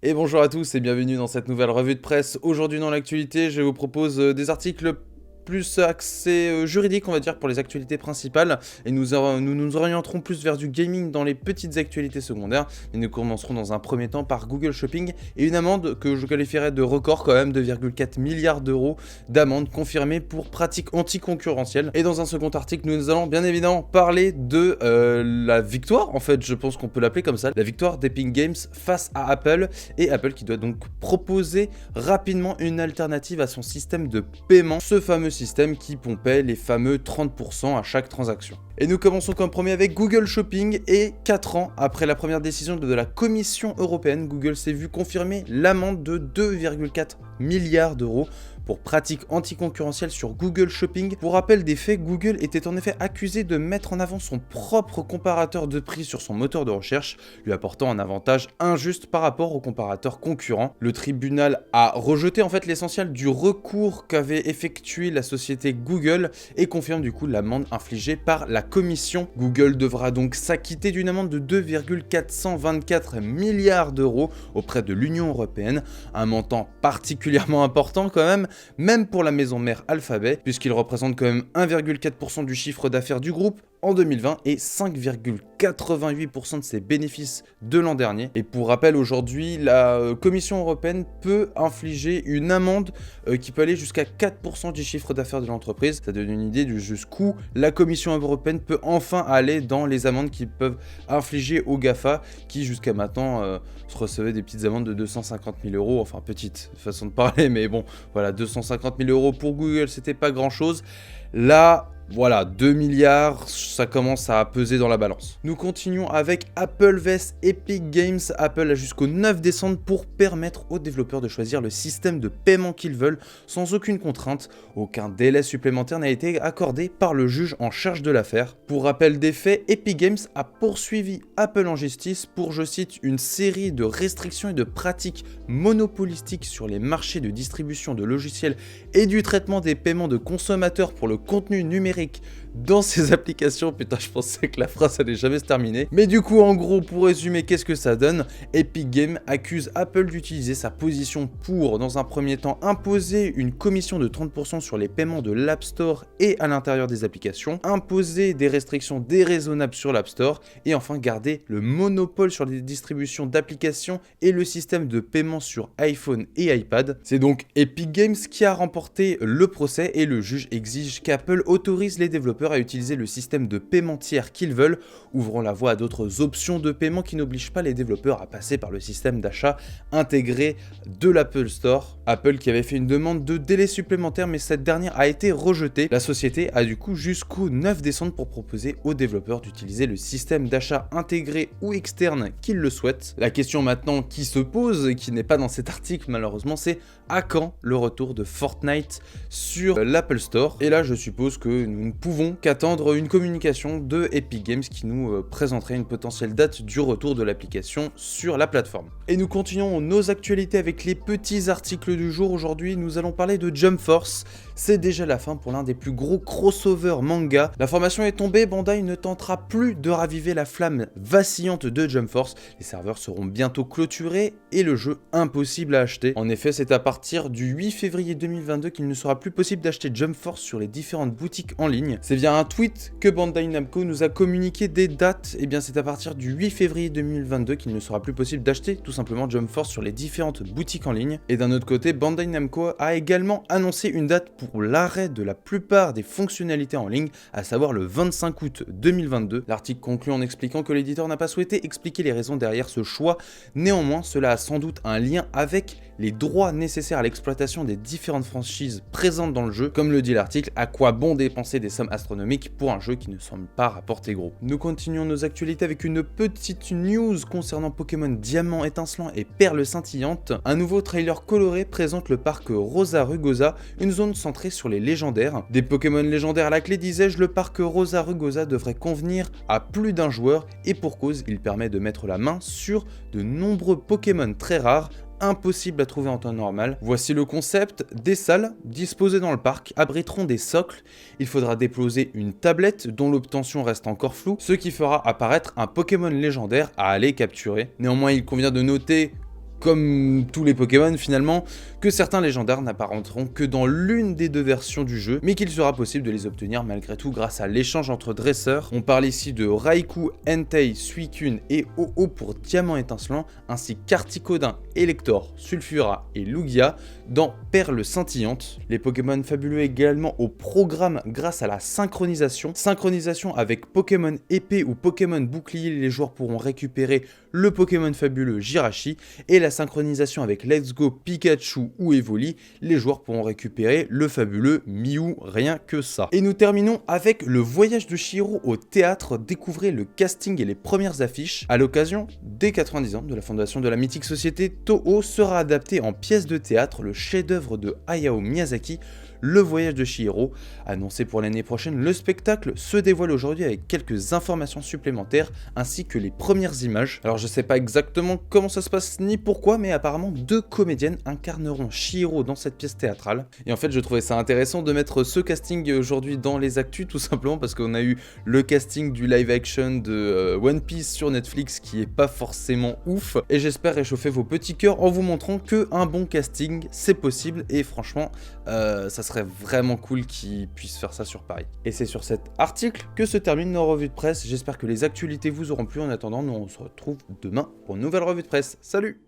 Et bonjour à tous et bienvenue dans cette nouvelle revue de presse. Aujourd'hui dans l'actualité, je vous propose des articles plus axés juridiques, on va dire, pour les actualités principales. Et nous orienterons plus vers du gaming dans les petites actualités secondaires. Et nous commencerons dans un premier temps par Google Shopping et une amende que je qualifierais de record quand même, 2,4 milliards d'euros d'amende confirmée pour pratiques anticoncurrentielles. Et dans un second article, nous allons bien évidemment parler de la victoire, en fait, je pense qu'on peut l'appeler comme ça, la victoire d'Epic Games face à Apple. Et Apple qui doit donc proposer rapidement une alternative à son système de paiement, ce fameux système qui pompait les fameux 30% à chaque transaction. Et nous commençons comme premier avec Google Shopping et 4 ans après la première décision de la Commission européenne, Google s'est vu confirmer l'amende de 2,4 milliards d'euros pour pratiques anticoncurrentielles sur Google Shopping. Pour rappel des faits, Google était en effet accusé de mettre en avant son propre comparateur de prix sur son moteur de recherche, lui apportant un avantage injuste par rapport aux comparateurs concurrents. Le tribunal a rejeté en fait l'essentiel du recours qu'avait effectué la société Google et confirme du coup l'amende infligée par la commission. Google devra donc s'acquitter d'une amende de 2,424 milliards d'euros auprès de l'Union européenne, un montant particulièrement important quand même pour la maison mère Alphabet, puisqu'il représente quand même 1,4% du chiffre d'affaires du groupe en 2020 et 5,88% de ses bénéfices de l'an dernier. Et pour rappel, aujourd'hui, la Commission européenne peut infliger une amende qui peut aller jusqu'à 4% du chiffre d'affaires de l'entreprise. Ça donne une idée du jusqu'où la Commission européenne peut enfin aller dans les amendes qu'ils peuvent infliger aux GAFA, qui jusqu'à maintenant se recevaient des petites amendes de 250 000 euros, enfin petite façon de parler, mais bon, voilà, 250 000 euros pour Google, c'était pas grand-chose. Là, voilà, 2 milliards, ça commence à peser dans la balance. Nous continuons avec Apple vs Epic Games. Apple a jusqu'au 9 décembre pour permettre aux développeurs de choisir le système de paiement qu'ils veulent sans aucune contrainte. Aucun délai supplémentaire n'a été accordé par le juge en charge de l'affaire. Pour rappel des faits, Epic Games a poursuivi Apple en justice pour, je cite, une série de restrictions et de pratiques monopolistiques sur les marchés de distribution de logiciels et du traitement des paiements de consommateurs pour le contenu numérique dans ces applications. Putain, je pensais que la phrase allait jamais se terminer. Mais du coup, en gros, pour résumer, qu'est-ce que ça donne? Epic Games accuse Apple d'utiliser sa position pour, dans un premier temps, imposer une commission de 30% sur les paiements de l'App Store et à l'intérieur des applications, imposer des restrictions déraisonnables sur l'App Store, et enfin garder le monopole sur les distributions d'applications et le système de paiement sur iPhone et iPad. C'est donc Epic Games qui a remporté le procès et le juge exige qu'Apple autorise les développeurs à utiliser le système de paiement tiers qu'ils veulent, ouvrant la voie à d'autres options de paiement qui n'obligent pas les développeurs à passer par le système d'achat intégré de l'Apple Store. Apple qui avait fait une demande de délai supplémentaire, mais cette dernière a été rejetée. La société a du coup jusqu'au 9 décembre pour proposer aux développeurs d'utiliser le système d'achat intégré ou externe qu'ils le souhaitent. La question maintenant qui se pose, et qui n'est pas dans cet article malheureusement, c'est à quand le retour de Fortnite sur l'Apple Store? Et là, je suppose que nous ne pouvons qu'attendre une communication de Epic Games qui nous présenterait une potentielle date du retour de l'application sur la plateforme. Et nous continuons nos actualités avec les petits articles du jour. Aujourd'hui, nous allons parler de Jump Force. C'est déjà la fin pour l'un des plus gros crossovers manga. L'information est tombée, Bandai ne tentera plus de raviver la flamme vacillante de Jump Force. Les serveurs seront bientôt clôturés et le jeu impossible à acheter. En effet, c'est à partir du 8 février 2022 qu'il ne sera plus possible d'acheter Jump Force sur les différentes boutiques en ligne. C'est via un tweet que Bandai Namco nous a communiqué des dates. Et bien c'est à partir du 8 février 2022 qu'il ne sera plus possible d'acheter tout simplement Jump Force sur les différentes boutiques en ligne. Et d'un autre côté, Bandai Namco a également annoncé une date pour l'arrêt de la plupart des fonctionnalités en ligne, à savoir le 25 août 2022. L'article conclut en expliquant que l'éditeur n'a pas souhaité expliquer les raisons derrière ce choix. Néanmoins, cela a sans doute un lien avec les droits nécessaires à l'exploitation des différentes franchises présentes dans le jeu. Comme le dit l'article, à quoi bon dépenser des sommes astronomiques pour un jeu qui ne semble pas rapporter gros. Nous continuons nos actualités avec une petite news concernant Pokémon Diamant étincelant et Perle scintillante. Un nouveau trailer coloré présente le parc Rosa Rugosa, une zone centrée sur les légendaires. Des Pokémon légendaires à la clé, disais-je, le parc Rosa Rugosa devrait convenir à plus d'un joueur et pour cause, il permet de mettre la main sur de nombreux Pokémon très rares, impossible à trouver en temps normal. Voici le concept. Des salles disposées dans le parc abriteront des socles. Il faudra déposer une tablette dont l'obtention reste encore floue, ce qui fera apparaître un Pokémon légendaire à aller capturer. Néanmoins, il convient de noter comme tous les Pokémon finalement, que certains légendaires n'apparaîtront que dans l'une des deux versions du jeu, mais qu'il sera possible de les obtenir malgré tout grâce à l'échange entre dresseurs. On parle ici de Raikou, Entei, Suicune et Ho-Oh pour Diamant étincelant, ainsi qu'Articodin, Elector, Sulfura et Lugia dans Perle scintillante. Les Pokémon fabuleux également au programme grâce à la synchronisation. Synchronisation avec Pokémon épée ou Pokémon bouclier, les joueurs pourront récupérer le Pokémon fabuleux Jirachi, et la synchronisation avec Let's Go Pikachu ou Evoli, les joueurs pourront récupérer le fabuleux Mew, rien que ça. Et nous terminons avec le voyage de Chihiro au théâtre. Découvrez le casting et les premières affiches. À l'occasion des 90 ans de la fondation de la mythique société, Toho sera adapté en pièce de théâtre le chef-d'œuvre de Hayao Miyazaki, Le voyage de Chihiro. Annoncé pour l'année prochaine, le spectacle se dévoile aujourd'hui avec quelques informations supplémentaires ainsi que les premières images. Alors je sais pas exactement comment ça se passe ni pourquoi, mais apparemment 2 comédiennes incarneront Chihiro dans cette pièce théâtrale. Et en fait je trouvais ça intéressant de mettre ce casting aujourd'hui dans les actus, tout simplement parce qu'on a eu le casting du live action de One Piece sur Netflix qui est pas forcément ouf, et j'espère réchauffer vos petits cœurs en vous montrant que un bon casting c'est possible, et franchement ça serait vraiment cool qu'ils puissent faire ça sur Paris. Et c'est sur cet article que se termine nos revues de presse. J'espère que les actualités vous auront plu. En attendant, nous on se retrouve demain pour une nouvelle revue de presse. Salut!